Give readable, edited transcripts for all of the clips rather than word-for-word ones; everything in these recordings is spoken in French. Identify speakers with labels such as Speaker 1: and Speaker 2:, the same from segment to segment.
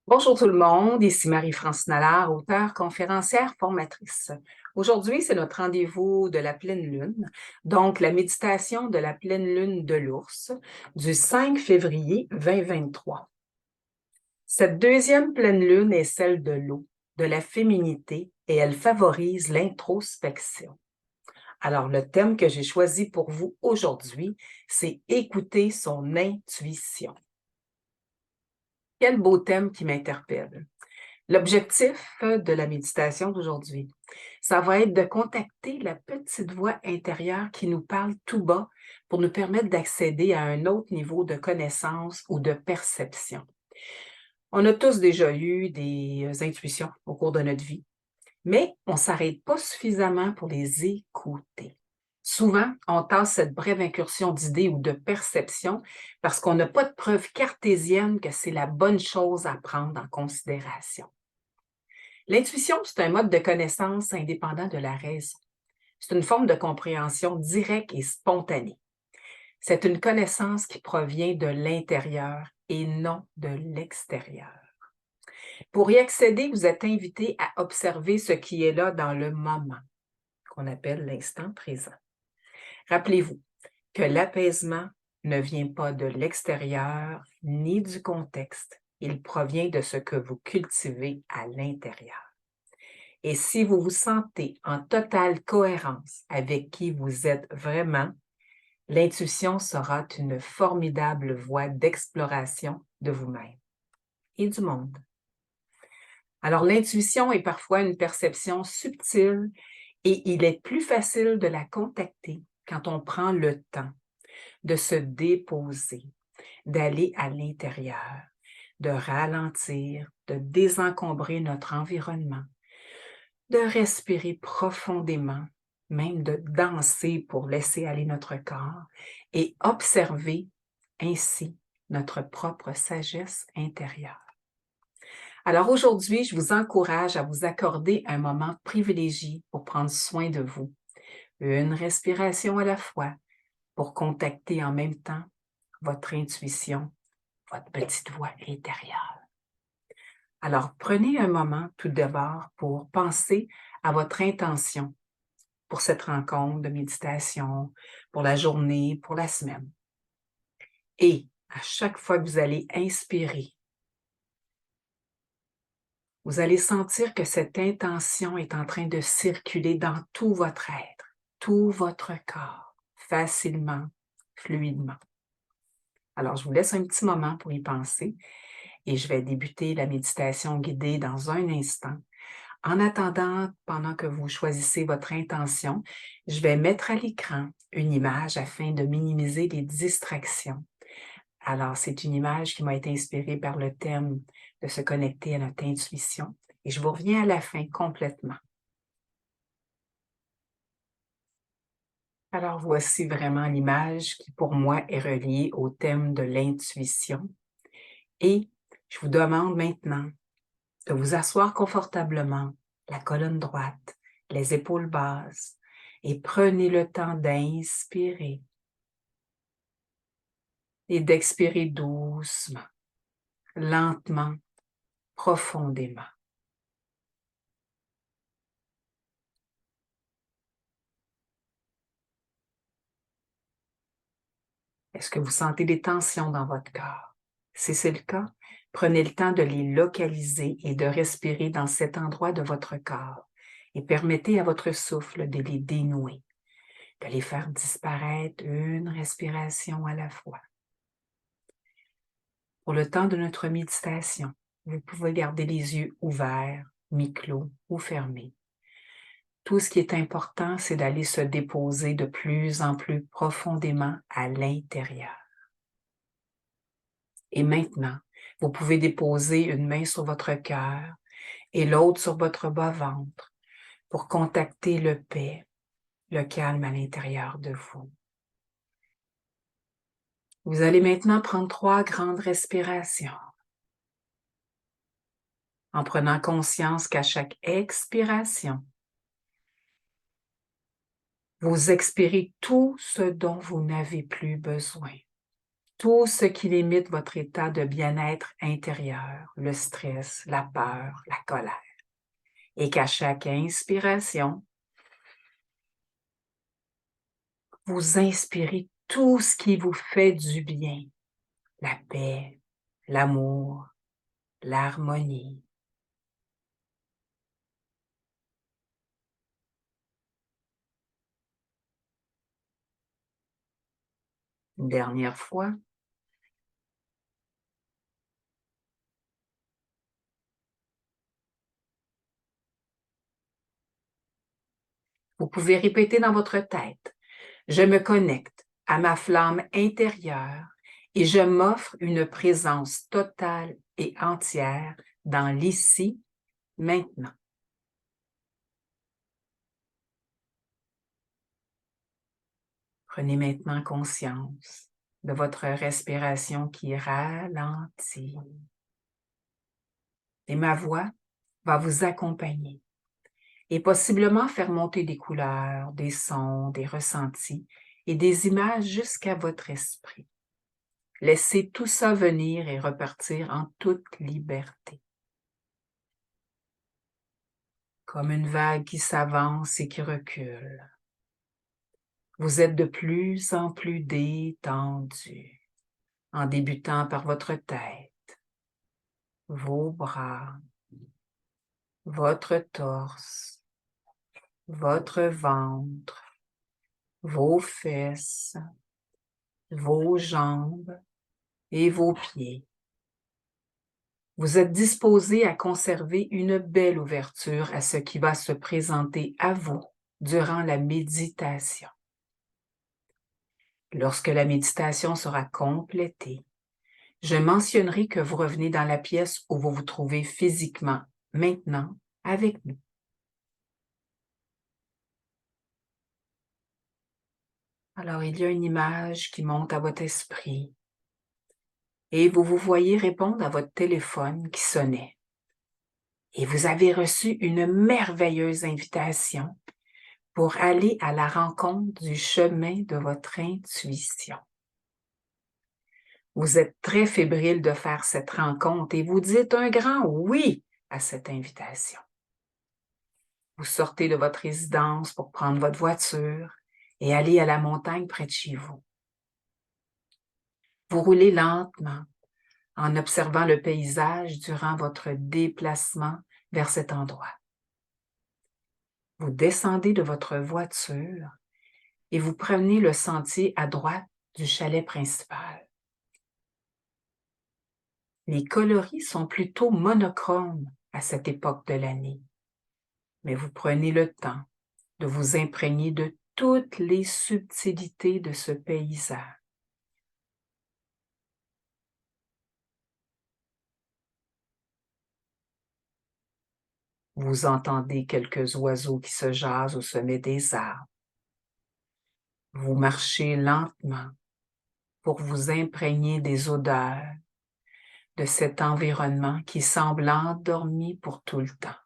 Speaker 1: Bonjour tout le monde, ici Marie-France Nallard, auteure, conférencière, formatrice. Aujourd'hui, c'est notre rendez-vous de la pleine lune, donc la méditation de la pleine lune de l'ours du 5 février 2023. Cette deuxième pleine lune est celle de l'eau, de la féminité, et elle favorise l'introspection. Alors, le thème que j'ai choisi pour vous aujourd'hui, c'est écouter son intuition. Quel beau thème qui m'interpelle. L'objectif de la méditation d'aujourd'hui, ça va être de contacter la petite voix intérieure qui nous parle tout bas pour nous permettre d'accéder à un autre niveau de connaissance ou de perception. On a tous déjà eu des intuitions au cours de notre vie, mais on ne s'arrête pas suffisamment pour les écouter. Souvent, on tasse cette brève incursion d'idées ou de perception parce qu'on n'a pas de preuve cartésienne que c'est la bonne chose à prendre en considération. L'intuition, c'est un mode de connaissance indépendant de la raison. C'est une forme de compréhension directe et spontanée. C'est une connaissance qui provient de l'intérieur et non de l'extérieur. Pour y accéder, vous êtes invité à observer ce qui est là dans le moment, qu'on appelle l'instant présent. Rappelez-vous que l'apaisement ne vient pas de l'extérieur ni du contexte. Il provient de ce que vous cultivez à l'intérieur. Et si vous vous sentez en totale cohérence avec qui vous êtes vraiment, l'intuition sera une formidable voie d'exploration de vous-même et du monde. Alors, l'intuition est parfois une perception subtile et il est plus facile de la contacter quand on prend le temps de se déposer, d'aller à l'intérieur, de ralentir, de désencombrer notre environnement, de respirer profondément, même de danser pour laisser aller notre corps et observer ainsi notre propre sagesse intérieure. Alors aujourd'hui, je vous encourage à vous accorder un moment privilégié pour prendre soin de vous, une respiration à la fois pour contacter en même temps votre intuition, votre petite voix intérieure. Alors prenez un moment tout d'abord pour penser à votre intention pour cette rencontre de méditation, pour la journée, pour la semaine. Et à chaque fois que vous allez inspirer, vous allez sentir que cette intention est en train de circuler dans tout votre être, tout votre corps, facilement, fluidement. Alors, je vous laisse un petit moment pour y penser et je vais débuter la méditation guidée dans un instant. En attendant, pendant que vous choisissez votre intention, je vais mettre à l'écran une image afin de minimiser les distractions. Alors, c'est une image qui m'a été inspirée par le thème de se connecter à notre intuition et je vous reviens à la fin complètement. Alors, voici vraiment l'image qui, pour moi, est reliée au thème de l'intuition. Et je vous demande maintenant de vous asseoir confortablement, la colonne droite, les épaules basses, et prenez le temps d'inspirer et d'expirer doucement, lentement, profondément. Est-ce que vous sentez des tensions dans votre corps? Si c'est le cas, prenez le temps de les localiser et de respirer dans cet endroit de votre corps et permettez à votre souffle de les dénouer, de les faire disparaître une respiration à la fois. Pour le temps de notre méditation, vous pouvez garder les yeux ouverts, mi-clos ou fermés. Tout ce qui est important, c'est d'aller se déposer de plus en plus profondément à l'intérieur. Et maintenant, vous pouvez déposer une main sur votre cœur et l'autre sur votre bas-ventre pour contacter le paix, le calme à l'intérieur de vous. Vous allez maintenant prendre 3 grandes respirations en prenant conscience qu'à chaque expiration, vous expirez tout ce dont vous n'avez plus besoin. tout ce qui limite votre état de bien-être intérieur, le stress, la peur, la colère. Et qu'à chaque inspiration, vous inspirez tout ce qui vous fait du bien, la paix, l'amour, l'harmonie. Une dernière fois. Vous pouvez répéter dans votre tête: je me connecte à ma flamme intérieure et je m'offre une présence totale et entière dans l'ici, maintenant. Prenez maintenant conscience de votre respiration qui ralentit. Et ma voix va vous accompagner et possiblement faire monter des couleurs, des sons, des ressentis et des images jusqu'à votre esprit. Laissez tout ça venir et repartir en toute liberté. Comme une vague qui s'avance et qui recule. Vous êtes de plus en plus détendu, en débutant par votre tête, vos bras, votre torse, votre ventre, vos fesses, vos jambes et vos pieds. Vous êtes disposé à conserver une belle ouverture à ce qui va se présenter à vous durant la méditation. Lorsque la méditation sera complétée, je mentionnerai que vous revenez dans la pièce où vous vous trouvez physiquement, maintenant, avec nous. Alors, il y a une image qui monte à votre esprit et vous vous voyez répondre à votre téléphone qui sonnait. Et vous avez reçu une merveilleuse invitation pour aller à la rencontre du chemin de votre intuition. Vous êtes très fébrile de faire cette rencontre et vous dites un grand oui à cette invitation. Vous sortez de votre résidence pour prendre votre voiture et aller à la montagne près de chez vous. Vous roulez lentement en observant le paysage durant votre déplacement vers cet endroit. Vous descendez de votre voiture et vous prenez le sentier à droite du chalet principal. Les coloris sont plutôt monochromes à cette époque de l'année, mais vous prenez le temps de vous imprégner de toutes les subtilités de ce paysage. Vous entendez quelques oiseaux qui se jasent au sommet des arbres. Vous marchez lentement pour vous imprégner des odeurs de cet environnement qui semble endormi pour tout le temps.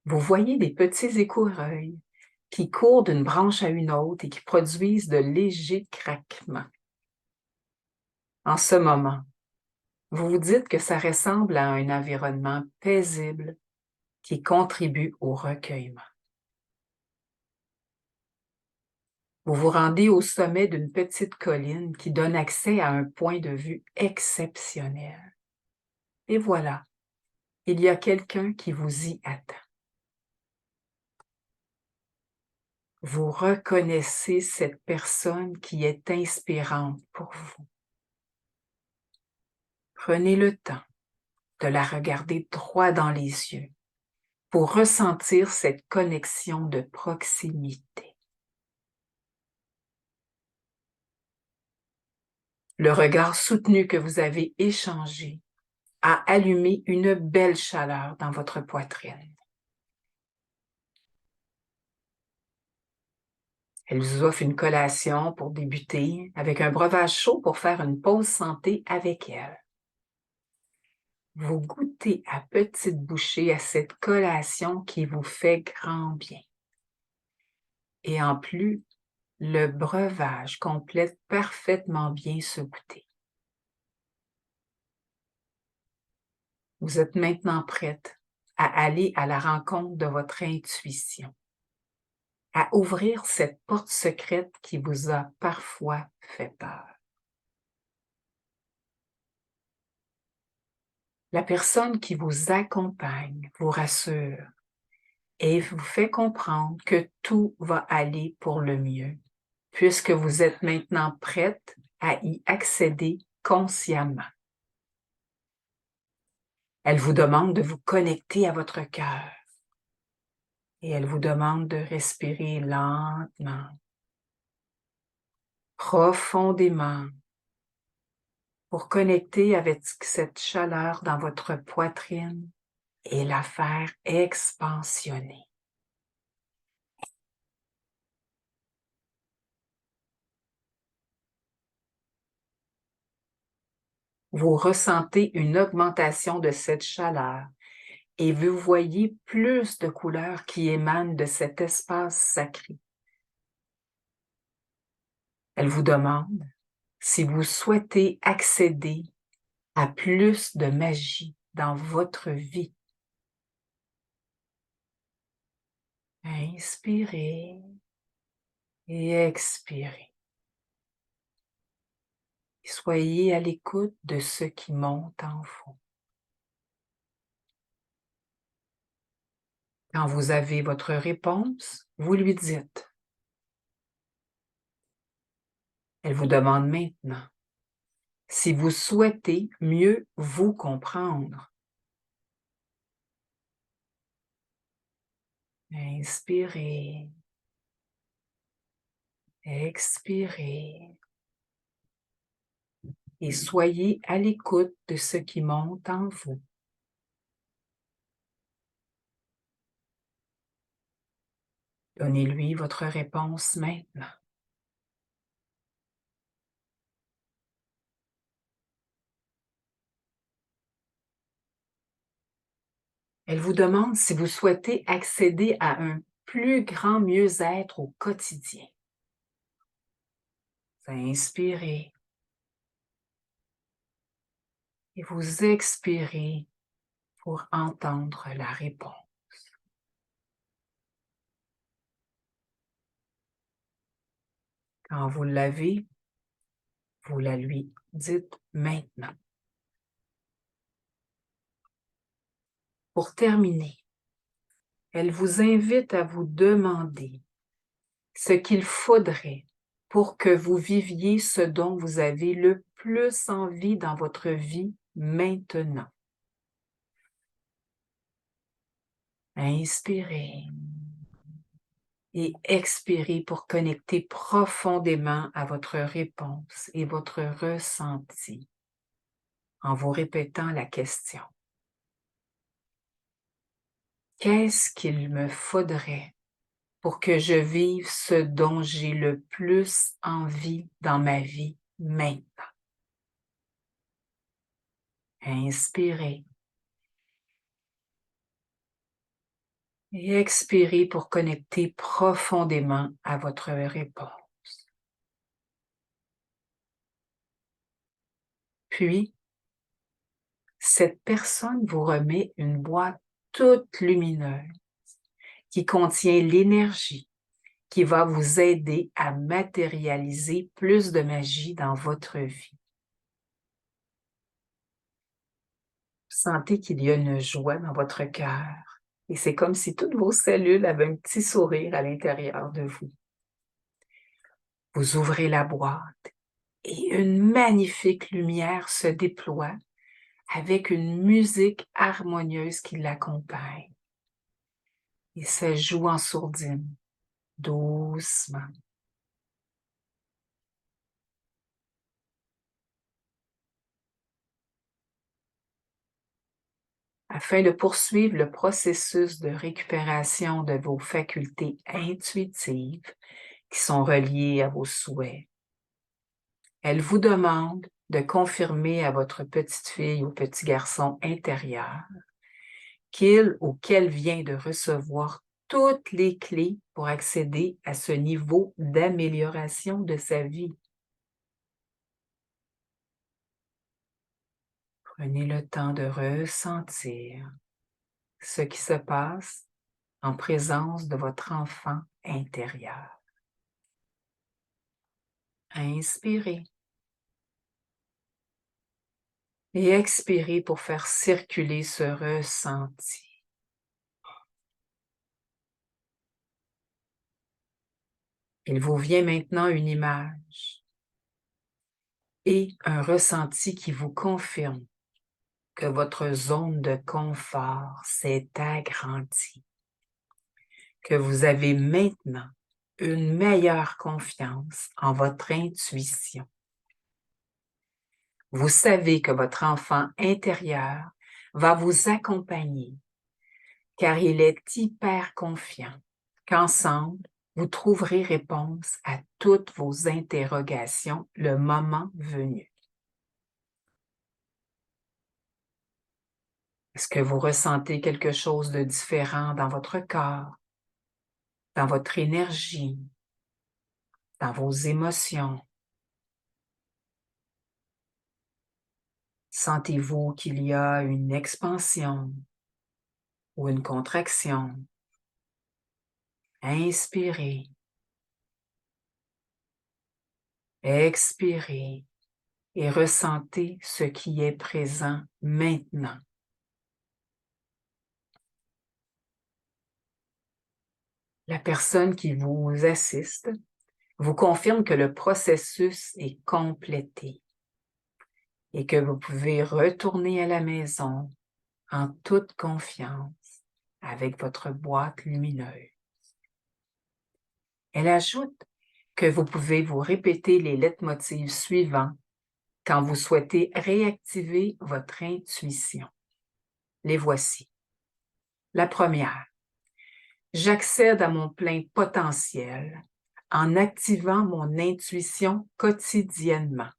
Speaker 1: Vous voyez des petits écureuils qui courent d'une branche à une autre et qui produisent de légers craquements. En ce moment, vous vous dites que ça ressemble à un environnement paisible qui contribue au recueillement. Vous vous rendez au sommet d'une petite colline qui donne accès à un point de vue exceptionnel. Et voilà, il y a quelqu'un qui vous y attend. Vous reconnaissez cette personne qui est inspirante pour vous. Prenez le temps de la regarder droit dans les yeux pour ressentir cette connexion de proximité. Le regard soutenu que vous avez échangé a allumé une belle chaleur dans votre poitrine. Elle vous offre une collation pour débuter avec un breuvage chaud pour faire une pause santé avec elle. Vous goûtez à petites bouchées à cette collation qui vous fait grand bien. Et en plus, le breuvage complète parfaitement bien ce goûter. Vous êtes maintenant prête à aller à la rencontre de votre intuition, à ouvrir cette porte secrète qui vous a parfois fait peur. La personne qui vous accompagne vous rassure et vous fait comprendre que tout va aller pour le mieux, puisque vous êtes maintenant prête à y accéder consciemment. Elle vous demande de vous connecter à votre cœur et elle vous demande de respirer lentement, profondément, pour connecter avec cette chaleur dans votre poitrine et la faire expansionner. Vous ressentez une augmentation de cette chaleur et vous voyez plus de couleurs qui émanent de cet espace sacré. Elle vous demande si vous souhaitez accéder à plus de magie dans votre vie. Inspirez et expirez. Soyez à l'écoute de ce qui monte en vous. Quand vous avez votre réponse, vous lui dites. Elle vous demande maintenant si vous souhaitez mieux vous comprendre. Inspirez, expirez et soyez à l'écoute de ce qui monte en vous. Donnez-lui votre réponse maintenant. Elle vous demande si vous souhaitez accéder à un plus grand mieux-être au quotidien. Inspirez et vous expirez pour entendre la réponse. Quand vous l'avez, vous la lui dites maintenant. Pour terminer, elle vous invite à vous demander ce qu'il faudrait pour que vous viviez ce dont vous avez le plus envie dans votre vie maintenant. Inspirez et expirez pour connecter profondément à votre réponse et votre ressenti en vous répétant la question. Qu'est-ce qu'il me faudrait pour que je vive ce dont j'ai le plus envie dans ma vie maintenant? Inspirez et expirez pour connecter profondément à votre réponse. Puis, cette personne vous remet une boîte toute lumineuse qui contient l'énergie qui va vous aider à matérialiser plus de magie dans votre vie. Vous sentez qu'il y a une joie dans votre cœur et c'est comme si toutes vos cellules avaient un petit sourire à l'intérieur de vous. Vous ouvrez la boîte et une magnifique lumière se déploie avec une musique harmonieuse qui l'accompagne. Et ça joue en sourdine, doucement. Afin de poursuivre le processus de récupération de vos facultés intuitives qui sont reliées à vos souhaits, elle vous demande de confirmer à votre petite fille ou petit garçon intérieur qu'il ou qu'elle vient de recevoir toutes les clés pour accéder à ce niveau d'amélioration de sa vie. Prenez le temps de ressentir ce qui se passe en présence de votre enfant intérieur. Inspirez et expirez pour faire circuler ce ressenti. Il vous vient maintenant une image et un ressenti qui vous confirme que votre zone de confort s'est agrandie, que vous avez maintenant une meilleure confiance en votre intuition. Vous savez que votre enfant intérieur va vous accompagner car il est hyper confiant qu'ensemble, vous trouverez réponse à toutes vos interrogations le moment venu. Est-ce que vous ressentez quelque chose de différent dans votre corps, dans votre énergie, dans vos émotions? Sentez-vous qu'il y a une expansion ou une contraction? Inspirez, expirez et ressentez ce qui est présent maintenant. La personne qui vous assiste vous confirme que le processus est complété et que vous pouvez retourner à la maison en toute confiance avec votre boîte lumineuse. Elle ajoute que vous pouvez vous répéter les leitmotivs suivants quand vous souhaitez réactiver votre intuition. Les voici. La première, j'accède à mon plein potentiel en activant mon intuition quotidiennement.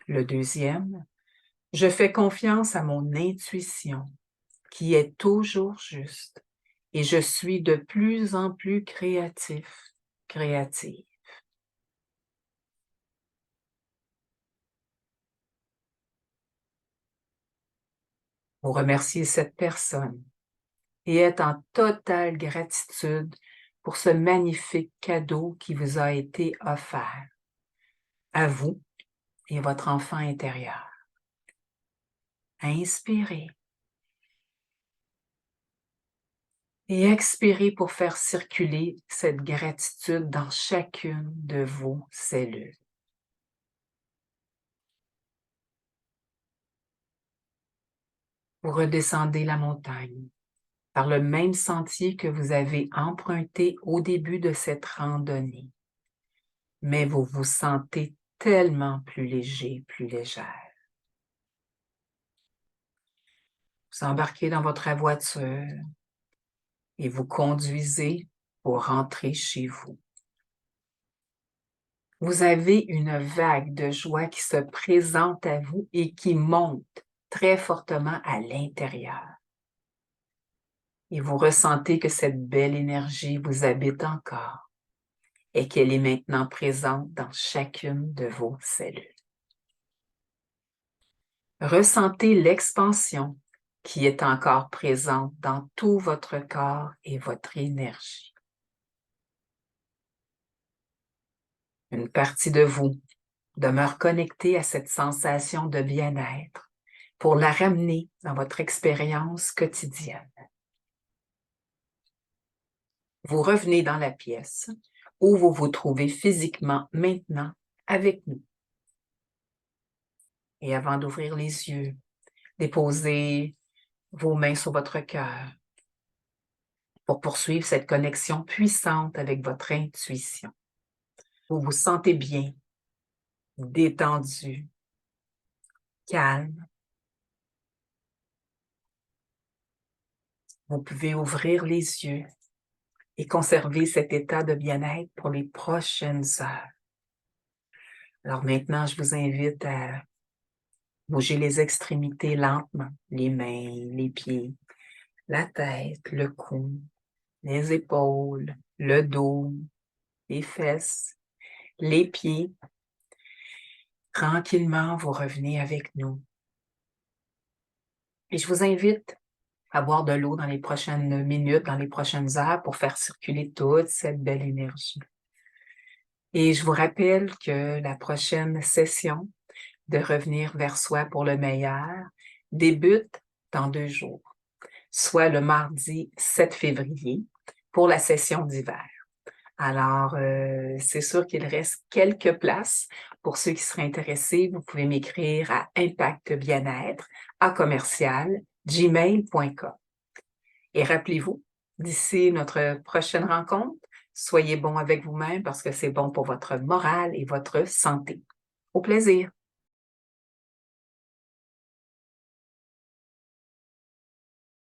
Speaker 1: Le deuxième, je fais confiance à mon intuition qui est toujours juste et je suis de plus en plus créative. Vous remerciez cette personne et êtes en totale gratitude pour ce magnifique cadeau qui vous a été offert à vous et votre enfant intérieur. Inspirez et expirez pour faire circuler cette gratitude dans chacune de vos cellules. Vous redescendez la montagne par le même sentier que vous avez emprunté au début de cette randonnée, mais vous vous sentez tellement plus léger, plus légère. Vous embarquez dans votre voiture et vous conduisez pour rentrer chez vous. Vous avez une vague de joie qui se présente à vous et qui monte très fortement à l'intérieur. Et vous ressentez que cette belle énergie vous habite encore et qu'elle est maintenant présente dans chacune de vos cellules. Ressentez l'expansion qui est encore présente dans tout votre corps et votre énergie. Une partie de vous demeure connectée à cette sensation de bien-être pour la ramener dans votre expérience quotidienne. Vous revenez dans la pièce où vous vous trouvez physiquement maintenant avec nous. Et avant d'ouvrir les yeux, déposez vos mains sur votre cœur pour poursuivre cette connexion puissante avec votre intuition. Vous vous sentez bien, détendu, calme. Vous pouvez ouvrir les yeux et conserver cet état de bien-être pour les prochaines heures. Alors maintenant, je vous invite à bouger les extrémités lentement, les mains, les pieds, la tête, le cou, les épaules, le dos, les fesses, les pieds. Tranquillement, vous revenez avec nous. Et je vous invite à boire de l'eau dans les prochaines minutes, dans les prochaines heures pour faire circuler toute cette belle énergie. Et je vous rappelle que la prochaine session de revenir vers soi pour le meilleur débute dans 2 jours, soit le mardi 7 février pour la session d'hiver. Alors, c'est sûr qu'il reste quelques places. Pour ceux qui seraient intéressés, vous pouvez m'écrire à impactbienetre@gmail.com. Et rappelez-vous, d'ici notre prochaine rencontre, soyez bon avec vous-même parce que c'est bon pour votre morale et votre santé. Au plaisir!